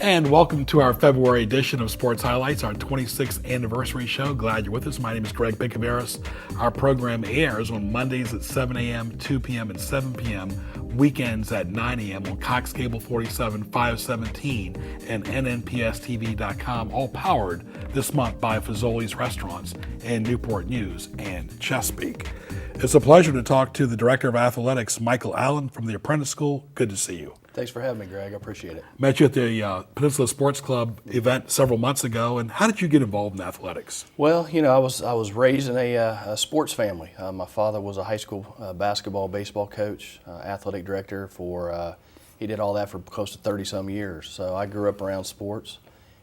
And welcome to our February edition of Sports Highlights, our 26th anniversary show. Glad you're with us. My name is Greg Picaveras. Our program airs on Mondays at 7 a.m., 2 p.m., and 7 p.m., weekends at 9 a.m. on Cox Cable 47, 517, and nnpstv.com, all powered this month by Fazoli's Restaurants in Newport News and Chesapeake. It's a pleasure to talk to the Director of Athletics, Michael Allen from the Apprentice School. Good to see you. Thanks for having me, Greg. I appreciate it. Met you at the Peninsula Sports Club event several months ago. And how did you get involved in athletics? Well, you know, I was raised in a sports family. My father was a high school basketball, baseball coach, athletic director for. He did all that for close to 30-some years. So I grew up around sports,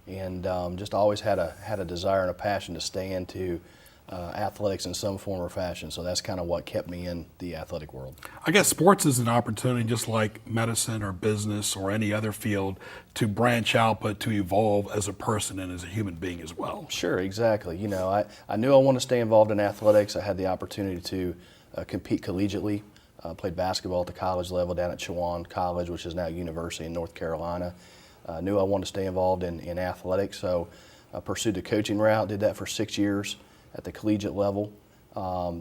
and just always had a desire and a passion to stay into athletics in some form or fashion. So that's kind of what kept me in the athletic world. I guess sports is an opportunity, just like medicine or business or any other field, to branch out, but to evolve as a person and as a human being as well. Sure, exactly. You know, I knew I wanted to stay involved in athletics. I had the opportunity to compete collegiately. Played basketball at the college level down at Chowan College, which is now University in North Carolina. Knew I wanted to stay involved in athletics, so I pursued the coaching route, did that for 6 years at the collegiate level.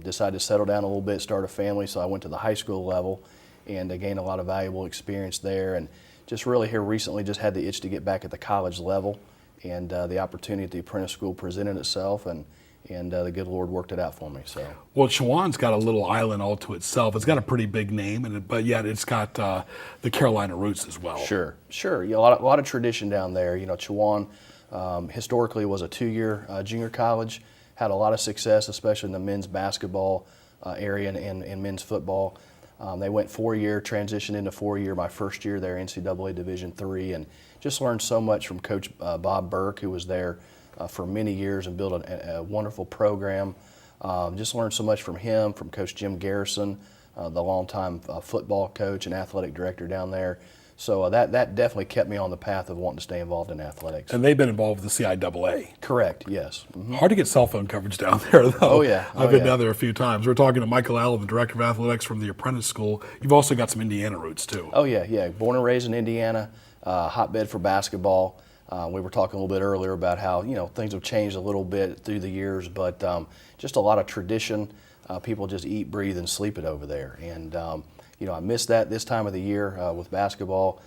Decided to settle down a little bit, start a family, so I went to the high school level and gained a lot of valuable experience there. And just really here recently just had the itch to get back at the college level, and the opportunity at the Apprentice School presented itself, and the good Lord worked it out for me. So, well, Chowan's got a little island all to itself. It's got a pretty big name, but yet it's got the Carolina roots as well. Sure. Yeah, a lot of tradition down there. You know, Chowan historically was a 2-year junior college. Had a lot of success, especially in the men's basketball area and men's football. They went 4-year, transitioned into 4-year my first year there, NCAA Division III, and just learned so much from Coach Bob Burke, who was there for many years and built a wonderful program. Just learned so much from him, from Coach Jim Garrison, the longtime football coach and athletic director down there. So that definitely kept me on the path of wanting to stay involved in athletics. And they've been involved with the CIAA. Correct, yes. Mm-hmm. Hard to get cell phone coverage down there, though. Oh, yeah. I've been down there a few times. We're talking to Michael Allen, the Director of Athletics from the Apprentice School. You've also got some Indiana roots, too. Oh, yeah. Born and raised in Indiana, hotbed for basketball. We were talking a little bit earlier about how, you know, things have changed a little bit through the years, but just a lot of tradition. People just eat, breathe, and sleep it over there. And, you know, I miss that this time of the year with basketball.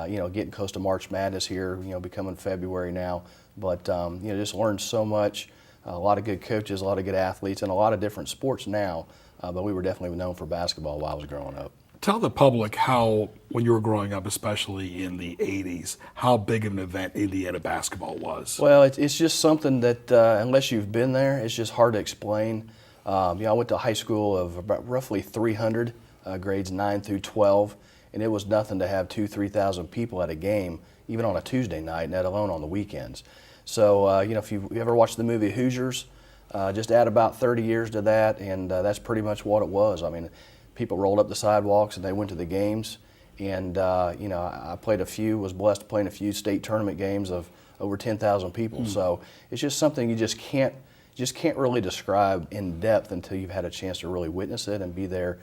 You know, getting close to March Madness here, you know, becoming February now. But, you know, just learned so much, a lot of good coaches, a lot of good athletes, and a lot of different sports now. But we were definitely known for basketball while I was growing up. Tell the public how, when you were growing up, especially in the 80s, how big of an event Indiana basketball was. Well, it's just something that, unless you've been there, it's just hard to explain. You know, I went to a high school of about roughly 300, grades 9 through 12. And it was nothing to have 2,000-3,000 people at a game, even on a Tuesday night, let alone on the weekends. So, you know, if you ever watched the movie Hoosiers, just add about 30 years to that, and that's pretty much what it was. I mean, people rolled up the sidewalks and they went to the games. And, you know, I was blessed to play in a few state tournament games of over 10,000 people. So it's just something you just can't really describe in depth until you've had a chance to really witness it and be there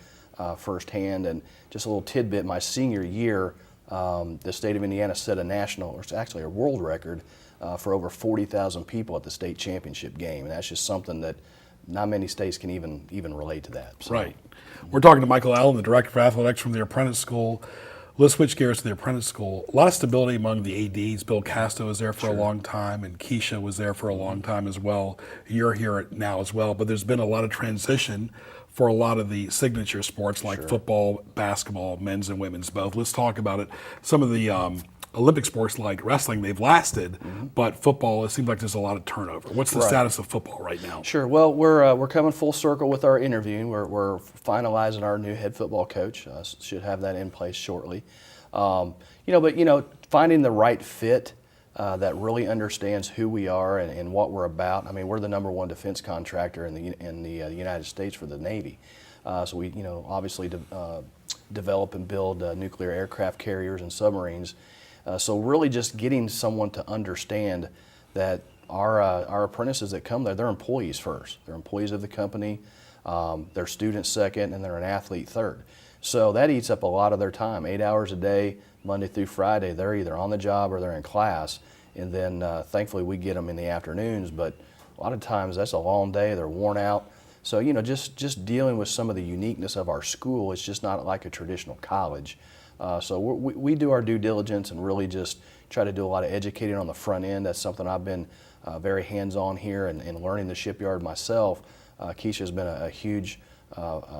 firsthand. And just a little tidbit, my senior year, the state of Indiana set a national, or it's actually a world record for over 40,000 people at the state championship game. And that's just something that not many states can even relate to that. So. Right. We're talking to Michael Allen, the Director of Athletics from the Apprentice School. Let's switch gears to the Apprentice School. A lot of stability among the ADs. Bill Casto was there for a long time, and Keisha was there for a long time as well. You're here now as well, but there's been a lot of transition for a lot of the signature sports like football, basketball, men's and women's both. Let's talk about it. Some of the Olympic sports like wrestling, they've lasted, but football, it seems like there's a lot of turnover. What's the Right. status of football right now? Sure. Well, we're coming full circle with our interviewing. We're finalizing our new head football coach. Should have that in place shortly. But finding the right fit that really understands who we are and what we're about. I mean, we're the number one defense contractor in the United States for the Navy. So we obviously develop and build nuclear aircraft carriers and submarines. So really just getting someone to understand that our apprentices that come there, they're employees first. They're employees of the company, they're students second, and they're an athlete third. So that eats up a lot of their time, 8 hours a day, Monday through Friday. They're either on the job or they're in class. And then thankfully we get them in the afternoons, but a lot of times that's a long day, they're worn out. So just dealing with some of the uniqueness of our school, it's just not like a traditional college. So we do our due diligence and really just try to do a lot of educating on the front end. That's something I've been very hands-on here and learning the shipyard myself. Keisha's been a huge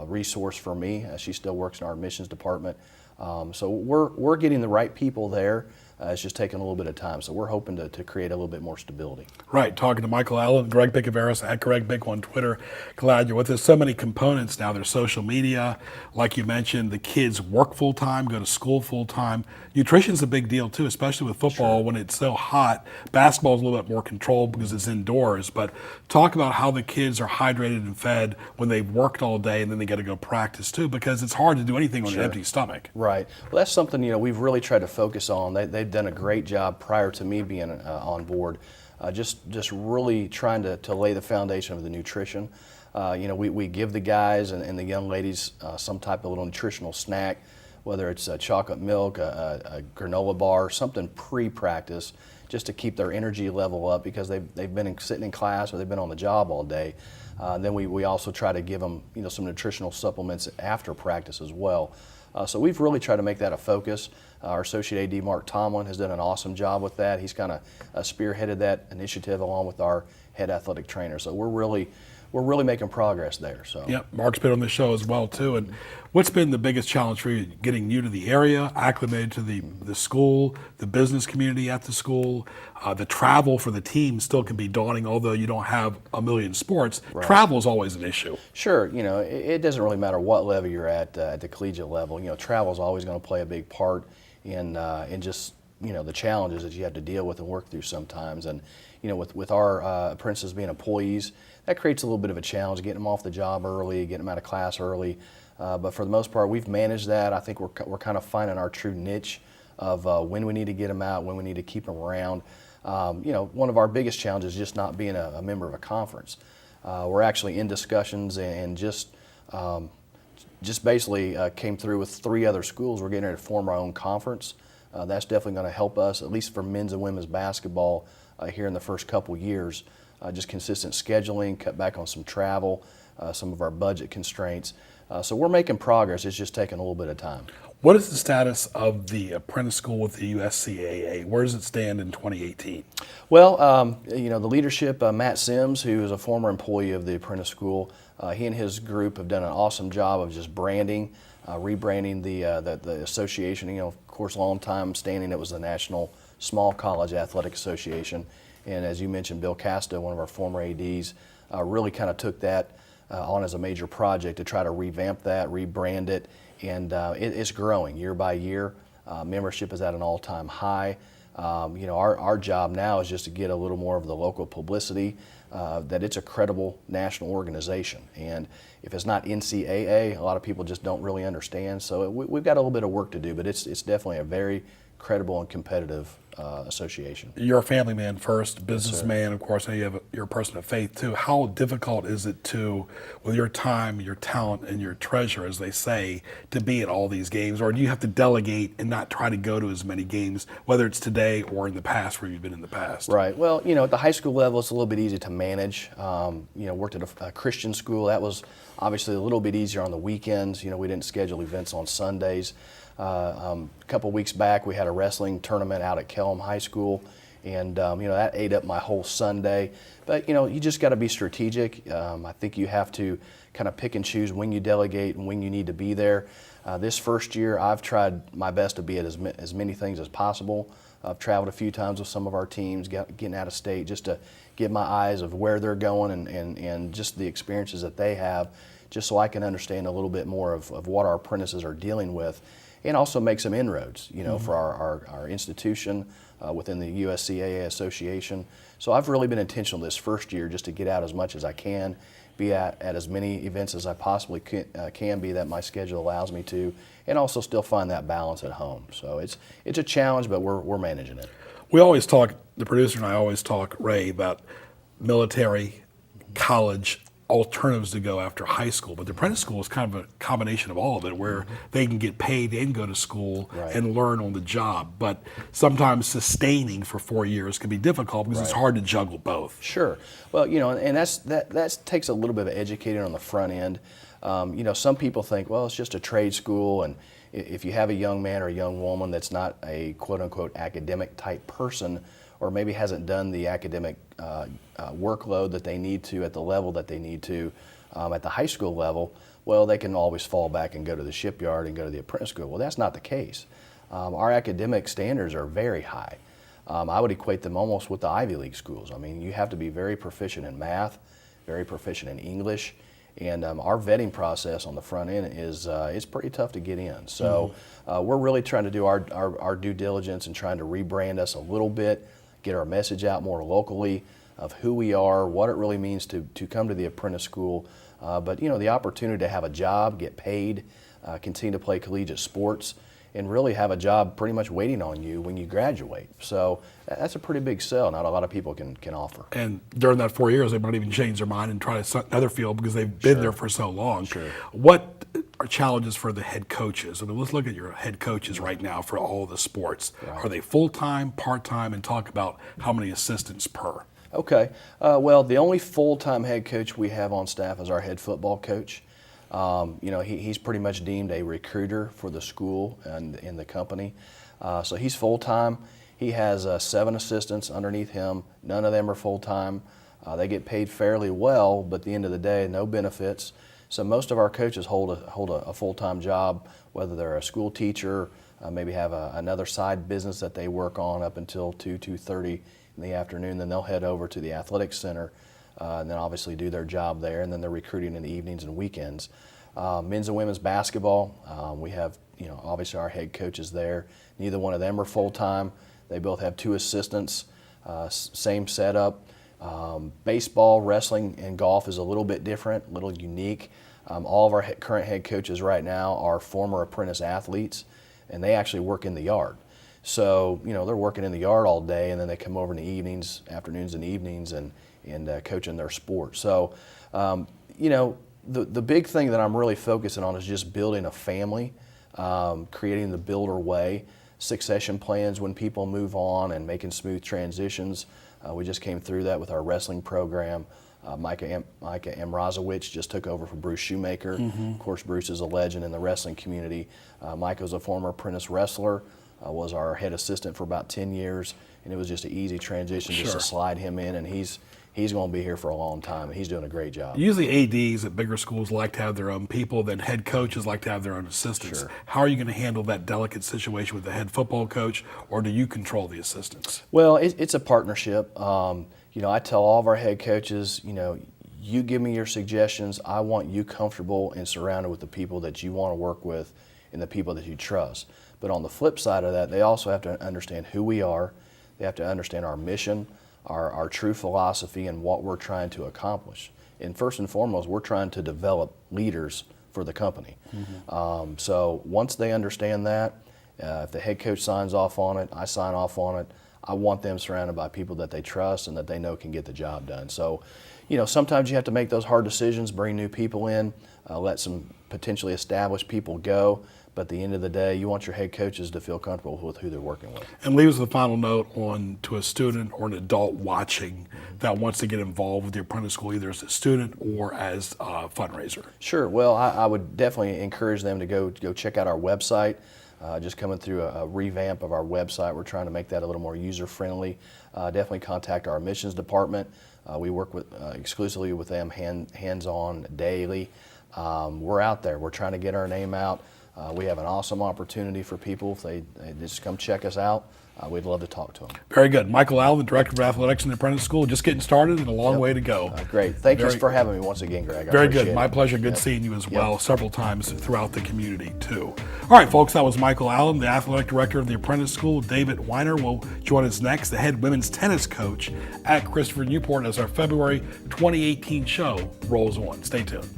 resource for me. She still works in our admissions department. So we're getting the right people there. It's just taking a little bit of time. So we're hoping to create a little bit more stability. Right, talking to Michael Allen, Greg Picaveras at Greg Bick on Twitter. Glad you're with us. So many components now. There's social media, like you mentioned. The kids work full time, go to school full time. Nutrition's a big deal too, especially with football when it's so hot. Basketball's a little bit more controlled because it's indoors. But talk about how the kids are hydrated and fed when they've worked all day and then they got to go practice too, because it's hard to do anything on an empty stomach. Right. Well, that's something we've really tried to focus on. They've done a great job prior to me being on board. Just really trying to lay the foundation of the nutrition. We give the guys and the young ladies some type of little nutritional snack, whether it's chocolate milk, a granola bar, something pre-practice, just to keep their energy level up because they've been sitting in class or they've been on the job all day. Then we also try to give them some nutritional supplements after practice as well. So we've really tried to make that a focus. Our associate AD, Mark Tomlin, has done an awesome job with that. He's kind of spearheaded that initiative along with our head athletic trainer. So we're really making progress there. So. Yep, Mark's been on the show as well too. And what's been the biggest challenge for you? Getting new to the area, acclimated to the school, the business community at the school, the travel for the team still can be daunting. Although you don't have a million sports, Right. Travel is always an issue. Sure, it doesn't really matter what level you're at the collegiate level. Travel is always going to play a big part in just the challenges that you have to deal with and work through sometimes. And with our apprentices being employees, that creates a little bit of a challenge, getting them off the job early, getting them out of class early. But for the most part, we've managed that. I think we're kind of finding our true niche of when we need to get them out, when we need to keep them around. One of our biggest challenges is just not being a member of a conference. We're actually in discussions and just basically came through with 3 other schools. We're getting ready to form our own conference. That's definitely going to help us, at least for men's and women's basketball here in the first couple years. Just consistent scheduling, cut back on some travel, some of our budget constraints. So we're making progress. It's just taking a little bit of time. What is the status of the apprentice school with the USCAA? Where does it stand in 2018? Well, the leadership, Matt Sims, who is a former employee of the apprentice school, he and his group have done an awesome job of just branding, rebranding the association. Of course, long time standing, it was the National Small College Athletic Association. And as you mentioned, Bill Casta, one of our former ADs, really kind of took that on as a major project to try to revamp that, rebrand it, and it's growing year by year. Membership is at an all-time high. Our job now is just to get a little more of the local publicity, that it's a credible national organization. And if it's not NCAA, a lot of people just don't really understand. So we've got a little bit of work to do, but it's definitely a very credible and competitive association. You're a family man first, businessman, of course, and you're a person of faith too. How difficult is it to, with your time, your talent, and your treasure, as they say, to be at all these games? Or do you have to delegate and not try to go to as many games, whether it's today or in the past where you've been in the past? Right. Well, at the high school level, it's a little bit easy to manage. Worked at a Christian school. That was obviously a little bit easier on the weekends. We didn't schedule events on Sundays. A couple weeks back, we had a wrestling tournament out at Kellam High School, and that ate up my whole Sunday. But you just got to be strategic. I think you have to kind of pick and choose when you delegate and when you need to be there. This first year, I've tried my best to be at as many things as possible. I've traveled a few times with some of our teams, getting out of state, just to get my eyes of where they're going and just the experiences that they have, just so I can understand a little bit more of what our apprentices are dealing with, and also make some inroads, for our institution within the USCAA Association. So I've really been intentional this first year just to get out as much as I can, be at as many events as I possibly can be that my schedule allows me to, and also still find that balance at home. So it's a challenge, but we're managing it. We always talk, the producer and I always talk, Ray, about military, college, alternatives to go after high school. But the apprentice school is kind of a combination of all of it, where they can get paid and go to school and learn on the job. But sometimes sustaining for 4 years can be difficult because it's hard to juggle both. Sure. Well, and that takes a little bit of educating on the front end. Some people think, well, it's just a trade school, and if you have a young man or a young woman that's not a quote-unquote academic type person, or maybe hasn't done the academic workload that they need to at the level that they need to at the high school level, well, they can always fall back and go to the shipyard and go to the apprentice school. Well, that's not the case. Our academic standards are very high. I would equate them almost with the Ivy League schools. I mean, you have to be very proficient in math, very proficient in English, and our vetting process on the front end is it's pretty tough to get in. So we're really trying to do our due diligence and trying to rebrand us a little bit, get our message out more locally of who we are, what it really means to come to the apprentice school, but the opportunity to have a job, get paid, continue to play collegiate sports, and really have a job pretty much waiting on you when you graduate. So that's a pretty big sell. Not a lot of people can offer. And during that 4 years, they might even change their mind and try another field because they've been there for so long. What are challenges for the head coaches? I mean, let's look at your head coaches right now for all the sports. Are they full-time, part-time, and talk about how many assistants per? Okay. Well, the only full-time head coach we have on staff is our head football coach. He's pretty much deemed a recruiter for the school and in the company. So he's full-time. He has 7 assistants underneath him. None of them are full-time. They get paid fairly well, but at the end of the day, no benefits. So most of our coaches hold a full-time job, whether they're a school teacher, maybe have another side business that they work on up until 2:30 in the afternoon. Then they'll head over to the athletic center and then obviously do their job there, and then they're recruiting in the evenings and weekends. Men's and women's basketball, we have obviously our head coaches there. Neither one of them are full-time. They both have 2 assistants, same setup. Baseball, wrestling, and golf is a little bit different, a little unique. All of our current head coaches right now are former apprentice athletes, and they actually work in the yard. So, they're working in the yard all day, and then they come over in the evenings, afternoons and evenings, and coaching their sport. So, the big thing that I'm really focusing on is just building a family, creating the builder way, succession plans when people move on, and making smooth transitions. We just came through that with our wrestling program. Micah Mrazowicz just took over for Bruce Shoemaker. Of course, Bruce is a legend in the wrestling community. Micah's a former apprentice wrestler, was our head assistant for about 10 years, and it was just an easy transition just to slide him in, and he's going to be here for a long time, and he's doing a great job. Usually ADs at bigger schools like to have their own people, then head coaches like to have their own assistants. How are you going to handle that delicate situation with the head football coach, or do you control the assistants? Well, it's a partnership. I tell all of our head coaches, you give me your suggestions. I want you comfortable and surrounded with the people that you want to work with and the people that you trust. But on the flip side of that, they also have to understand who we are. They have to understand our mission, our true philosophy, and what we're trying to accomplish. And first and foremost, we're trying to develop leaders for the company. So once they understand that, if the head coach signs off on it, I sign off on it, I want them surrounded by people that they trust and that they know can get the job done. So, sometimes you have to make those hard decisions, bring new people in, let some potentially established people go. But at the end of the day, you want your head coaches to feel comfortable with who they're working with. And leave us the final note on to a student or an adult watching that wants to get involved with the apprentice school, either as a student or as a fundraiser. Sure. Well, I would definitely encourage them to go check out our website. Just coming through a revamp of our website. We're trying to make that a little more user-friendly. Definitely contact our admissions department. We work exclusively with them hands-on daily. We're out there. We're trying to get our name out. we have an awesome opportunity for people if they just come check us out. We'd love to talk to them. Very good. Michael Allen, the Director of Athletics in the Apprentice School, just getting started and a long way to go. Great. Thank you for having me once again, Greg. Very good. My pleasure. Good seeing you as well several times throughout the community, too. All right, folks, that was Michael Allen, the Athletic Director of the Apprentice School. David Weiner will join us next, the head women's tennis coach at Christopher Newport, as our February 2018 show rolls on. Stay tuned.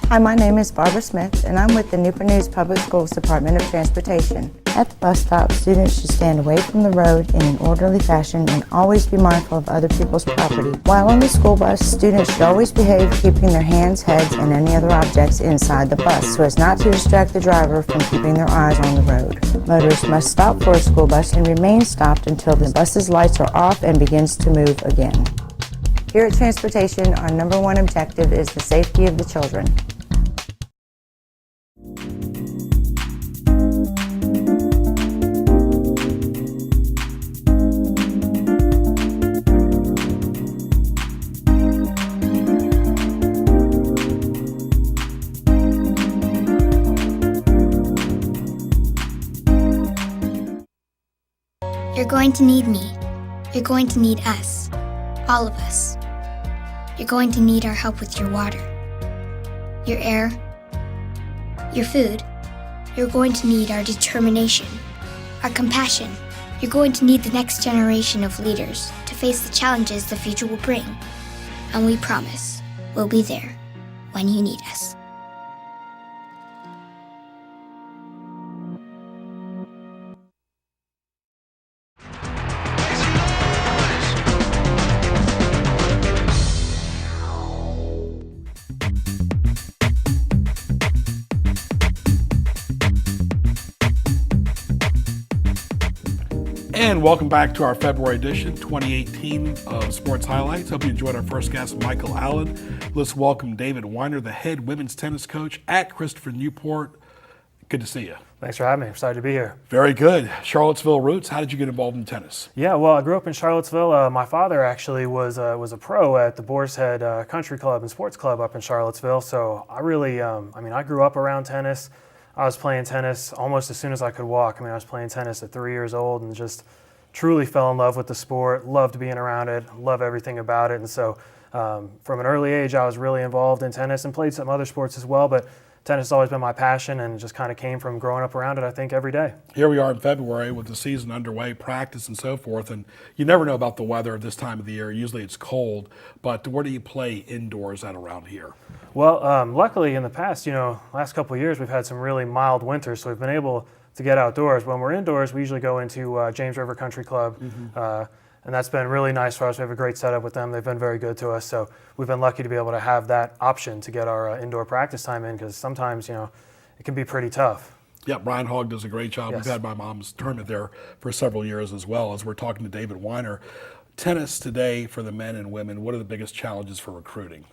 Hi, my name is Barbara Smith, and I'm with the Newport News Public Schools Department of Transportation. At the bus stop, students should stand away from the road in an orderly fashion and always be mindful of other people's property. While on the school bus, students should always behave, keeping their hands, heads, and any other objects inside the bus so as not to distract the driver from keeping their eyes on the road. Motorists must stop for a school bus and remain stopped until the bus's lights are off and begins to move again. Here at Transportation, our number one objective is the safety of the children. You're going to need me. You're going to need us. All of us. You're going to need our help with your water, your air, your food. You're going to need our determination, our compassion. You're going to need the next generation of leaders to face the challenges the future will bring. And we promise we'll be there when you need us. And welcome back to our February edition, 2018 of Sports Highlights. Hope you enjoyed our first guest, Michael Allen. Let's welcome David Weiner, the head women's tennis coach at Christopher Newport. Good to see you. Thanks for having me. Excited to be here. Very good. Charlottesville roots. How did you get involved in tennis? Yeah, well, I grew up in Charlottesville. My father actually was a pro at the Boar's Head Country Club and Sports Club up in Charlottesville. So I really, I grew up around tennis. I was playing tennis almost as soon as I could walk. I was playing tennis at 3 years old and just truly fell in love with the sport, loved being around it, love everything about it. And so from an early age, I was really involved in tennis and played some other sports as well. But tennis has always been my passion, and it just kind of came from growing up around it, I think, every day. Here we are in February with the season underway, practice and so forth, and you never know about the weather at this time of the year. Usually it's cold, but where do you play indoors at around here? Well, luckily in the past, last couple of years, we've had some really mild winters, so we've been able to get outdoors. When we're indoors, we usually go into James River Country Club, and that's been really nice for us. We have a great setup with them. They've been very good to us, so we've been lucky to be able to have that option to get our indoor practice time in, because sometimes, it can be pretty tough. Yeah, Brian Hogg does a great job. Yes. We've had my mom's tournament there for several years as well. As we're talking to David Weiner, tennis today for the men and women, what are the biggest challenges for recruiting?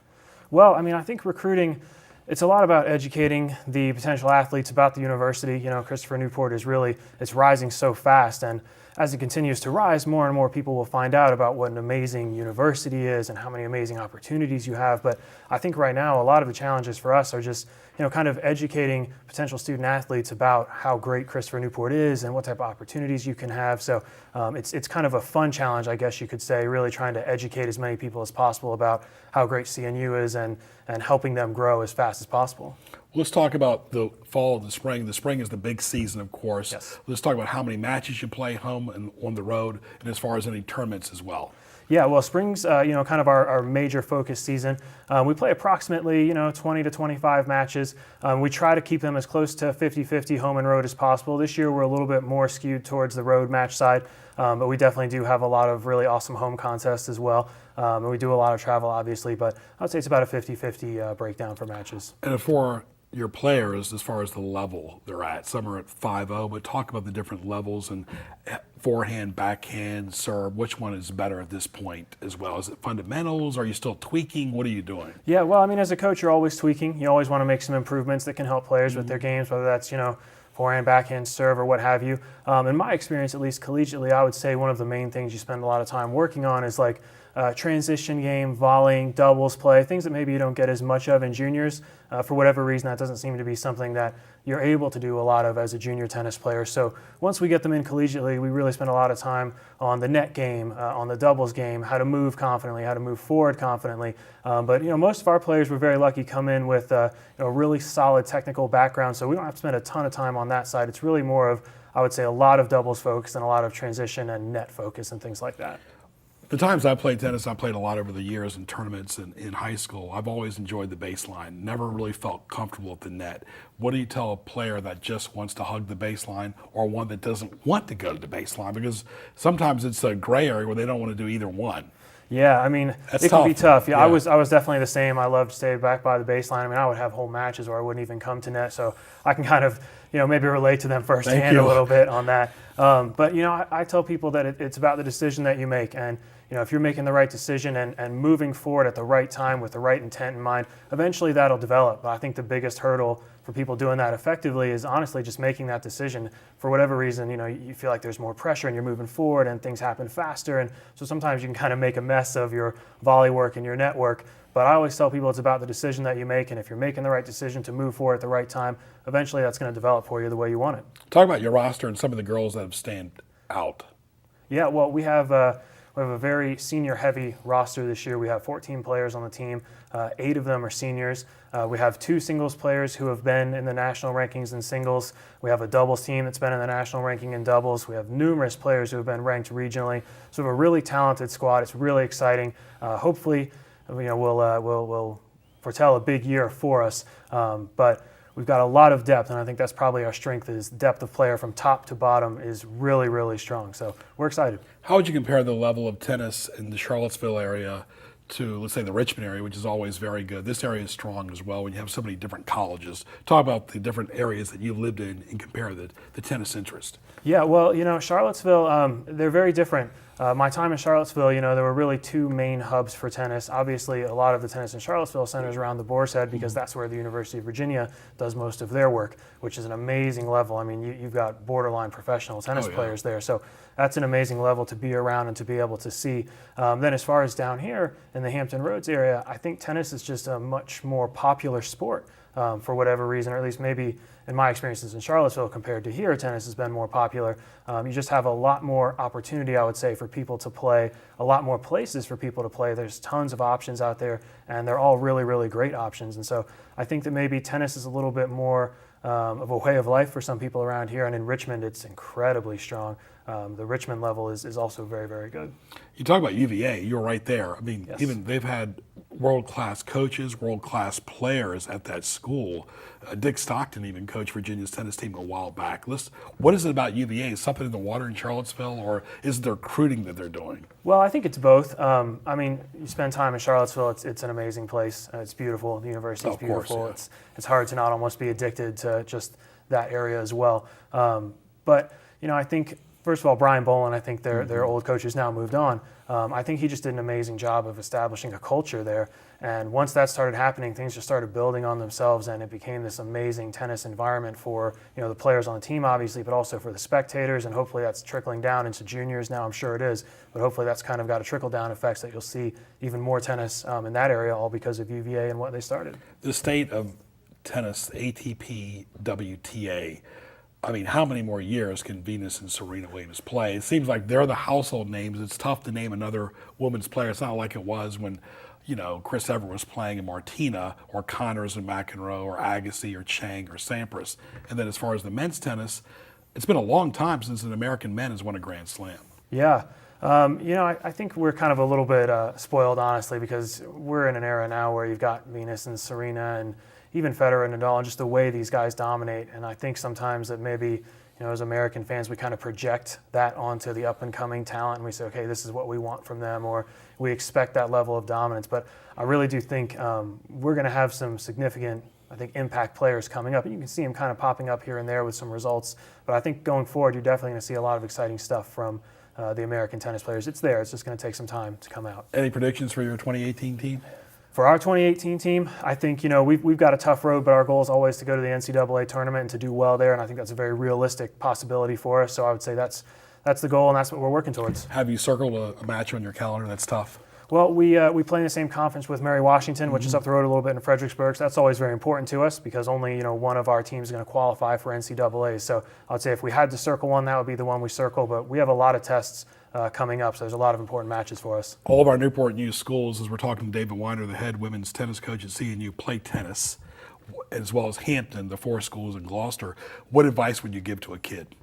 Well, I think recruiting, it's a lot about educating the potential athletes about the university. Christopher Newport it's rising so fast, and as it continues to rise, more and more people will find out about what an amazing university is and how many amazing opportunities you have. But I think right now, a lot of the challenges for us are just, kind of educating potential student athletes about how great Christopher Newport is and what type of opportunities you can have. So it's kind of a fun challenge, I guess you could say, really trying to educate as many people as possible about how great CNU is and helping them grow as fast as possible. Let's talk about the fall and the spring. The spring is the big season, of course. Yes. Let's talk about how many matches you play home and on the road, and as far as any tournaments as well. Yeah, well, spring's kind of our major focus season. We play approximately 20 to 25 matches. We try to keep them as close to 50-50 home and road as possible. This year we're a little bit more skewed towards the road match side, but we definitely do have a lot of really awesome home contests as well. And we do a lot of travel, obviously, but I would say it's about a 50-50 breakdown for matches. And for your players as far as the level they're at. Some are at 5-0, but talk about the different levels and forehand, backhand, serve. Which one is better at this point as well? Is it fundamentals? Are you still tweaking? What are you doing? Yeah, well, I mean, as a coach, you're always tweaking. You always want to make some improvements that can help players with their games, whether that's, forehand, backhand, serve, or what have you. In my experience, at least collegiately, I would say one of the main things you spend a lot of time working on is like transition game, volleying, doubles play, things that maybe you don't get as much of in juniors. For whatever reason, that doesn't seem to be something that you're able to do a lot of as a junior tennis player. So once we get them in collegiately, we really spend a lot of time on the net game, on the doubles game, how to move confidently, how to move forward confidently. But most of our players, we're very lucky, come in with a really solid technical background, so we don't have to spend a ton of time on that side. It's really more of, I would say, a lot of doubles focus and a lot of transition and net focus and things like that. The times I played tennis, I played a lot over the years in tournaments and in high school. I've always enjoyed the baseline, never really felt comfortable at the net. What do you tell a player that just wants to hug the baseline or one that doesn't want to go to the baseline? Because sometimes it's a gray area where they don't want to do either one. Yeah, I mean, That's it can be tough. tough. Yeah, I was definitely the same. I loved to stay back by the baseline. I mean, I would have whole matches where I wouldn't even come to net, so I can kind of, maybe relate to them firsthand a little bit on that. But, I tell people that it's about the decision that you make. And, if you're making the right decision and moving forward at the right time with the right intent in mind, eventually that'll develop. But I think the biggest hurdle for people doing that effectively is honestly just making that decision. For whatever reason, you feel like there's more pressure and you're moving forward and things happen faster. And so sometimes you can kind of make a mess of your volley work and your net work. But I always tell people it's about the decision that you make. And if you're making the right decision to move forward at the right time, eventually that's going to develop for you the way you want it. Talk about your roster and some of the girls that have stand out. Yeah, well, we have a very senior-heavy roster this year. We have 14 players on the team. 8 of them are seniors. We have 2 singles players who have been in the national rankings in singles. We have a doubles team that's been in the national ranking in doubles. We have numerous players who have been ranked regionally. So we have a really talented squad. It's really exciting. Hopefully, we'll foretell a big year for us. But we've got a lot of depth, and I think that's probably our strength is depth of player from top to bottom is really, really strong. So we're excited. How would you compare the level of tennis in the Charlottesville area to, let's say, the Richmond area, which is always very good? This area is strong as well when you have so many different colleges. Talk about the different areas that you've lived in and compare the tennis interest. Yeah, well, Charlottesville, they're very different. My time in Charlottesville, there were really 2 main hubs for tennis. Obviously, a lot of the tennis in Charlottesville centers around the Boar's Head because that's where the University of Virginia does most of their work, which is an amazing level. I mean, you've got borderline professional tennis players there. So that's an amazing level to be around and to be able to see. Then as far as down here in the Hampton Roads area, I think tennis is just a much more popular sport for whatever reason, or at least maybe in my experiences in Charlottesville compared to here, tennis has been more popular. You just have a lot more opportunity, I would say, for people to play, a lot more places for people to play. There's tons of options out there, and they're all really, really great options. And so I think that maybe tennis is a little bit more of a way of life for some people around here, and in Richmond, it's incredibly strong. The Richmond level is also very, very good. You talk about UVA, you're right there. I mean, Yes. even they've had world-class coaches, world-class players at that school. Dick Stockton even coached Virginia's tennis team a while back. What is it about UVA? Is something in the water in Charlottesville, or is it the recruiting that they're doing? Well, I think it's both. I mean, you spend time in Charlottesville, it's an amazing place. It's beautiful. The university is beautiful. Yeah. It's hard to not almost be addicted to just that area as well. But, I think, first of all, Brian Boland, I think their old coach has now moved on. I think he just did an amazing job of establishing a culture there. And once that started happening, things just started building on themselves, and it became this amazing tennis environment for the players on the team, obviously, but also for the spectators. And hopefully that's trickling down into juniors now. I'm sure it is, but hopefully that's kind of got a trickle-down effects that you'll see even more tennis in that area, all because of UVA and what they started. The state of tennis, ATP, WTA. I mean, how many more years can Venus and Serena Williams play? It seems like they're the household names. It's tough to name another women's player. It's not like it was when, Chris Evert was playing in Martina, or Connors and McEnroe, or Agassi, or Chang, or Sampras. And then as far as the men's tennis, it's been a long time since an American man has won a Grand Slam. Yeah. I think we're kind of a little bit spoiled, honestly, because we're in an era now where you've got Venus and Serena and even Federer and Nadal, and just the way these guys dominate. And I think sometimes that maybe, as American fans, we kind of project that onto the up-and-coming talent, and we say, okay, this is what we want from them, or we expect that level of dominance. But I really do think we're going to have some significant I think, impact players coming up. And you can see them kind of popping up here and there with some results. But I think going forward, you're definitely going to see a lot of exciting stuff from the American tennis players. It's there. It's just going to take some time to come out. Any predictions for your 2018 team? For our 2018 team, I think, we've got a tough road, but our goal is always to go to the NCAA tournament and to do well there, and I think that's a very realistic possibility for us. So I would say that's the goal, and that's what we're working towards. Have you circled a match on your calendar that's tough? Well, we play in the same conference with Mary Washington, which is up the road a little bit in Fredericksburg. So that's always very important to us because only one of our teams is going to qualify for NCAA. So I'd say if we had to circle one, that would be the one we circle. But we have a lot of tests coming up, so there's a lot of important matches for us. All of our Newport News schools, as we're talking to David Weiner, the head women's tennis coach at CNU, play tennis, as well as Hampton, the 4 schools in Gloucester. What advice would you give to a kid?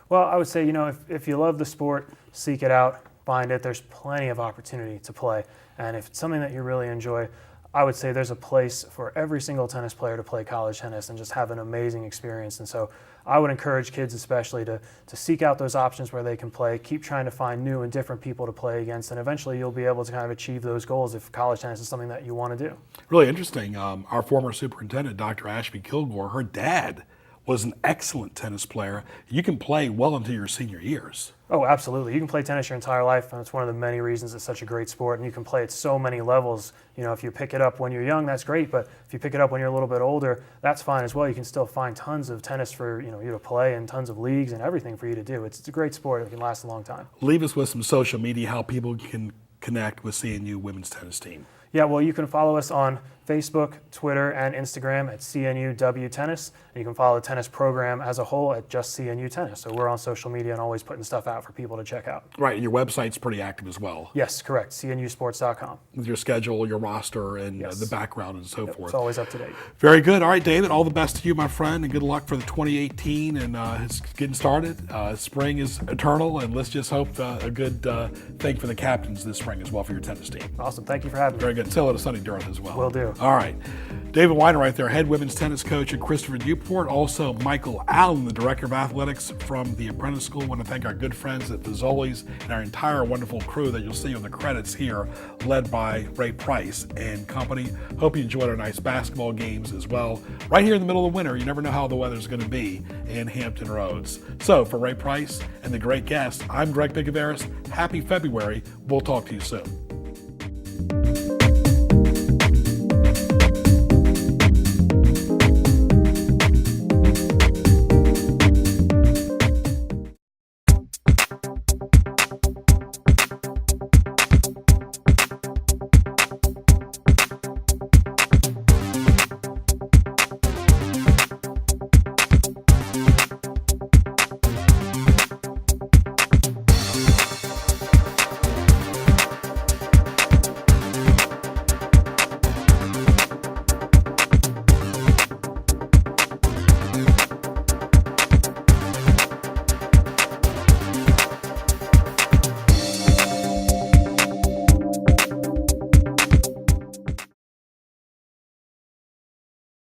Well, I would say, if you love the sport, seek it out, find it. There's plenty of opportunity to play. And if it's something that you really enjoy, I would say there's a place for every single tennis player to play college tennis and just have an amazing experience. And so I would encourage kids especially to seek out those options where they can play, keep trying to find new and different people to play against, and eventually you'll be able to kind of achieve those goals if college tennis is something that you want to do. Really interesting. Our former superintendent, Dr. Ashby Kilgore, her dad was an excellent tennis player. You can play well into your senior years. Oh, absolutely. You can play tennis your entire life, and it's one of the many reasons it's such a great sport, and you can play at so many levels. If you pick it up when you're young, that's great, but if you pick it up when you're a little bit older, that's fine as well. You can still find tons of tennis for you to play and tons of leagues and everything for you to do. It's a great sport. It can last a long time. Leave us with some social media, how people can connect with CNU women's tennis team. Yeah, well, you can follow us on Facebook, Twitter, and Instagram at CNUW Tennis. And you can follow the tennis program as a whole at just CNU Tennis. So we're on social media and always putting stuff out for people to check out. Right, and your website's pretty active as well. Yes, correct, CNUsports.com. With your schedule, your roster, and Yes. the background and so Yep, forth. it's always up to date. Very good. All right, David, all the best to you, my friend, and good luck for the 2018. And it's getting started. Spring is eternal, and let's just hope a good thing for the captains this spring as well for your tennis team. Awesome, thank you for having me. Very good. Tell it to Sunny Durham as well. Will do. All right. David Weiner right there, head women's tennis coach at Christopher Newport. Also, Michael Allen, the director of athletics from the Apprentice School. I want to thank our good friends at Fazoli's and our entire wonderful crew that you'll see on the credits here, led by Ray Price and company. Hope you enjoyed our nice basketball games as well. Right here in the middle of winter, you never know how the weather's going to be in Hampton Roads. So, for Ray Price and the great guests, I'm Greg Picaveras. Happy February. We'll talk to you soon.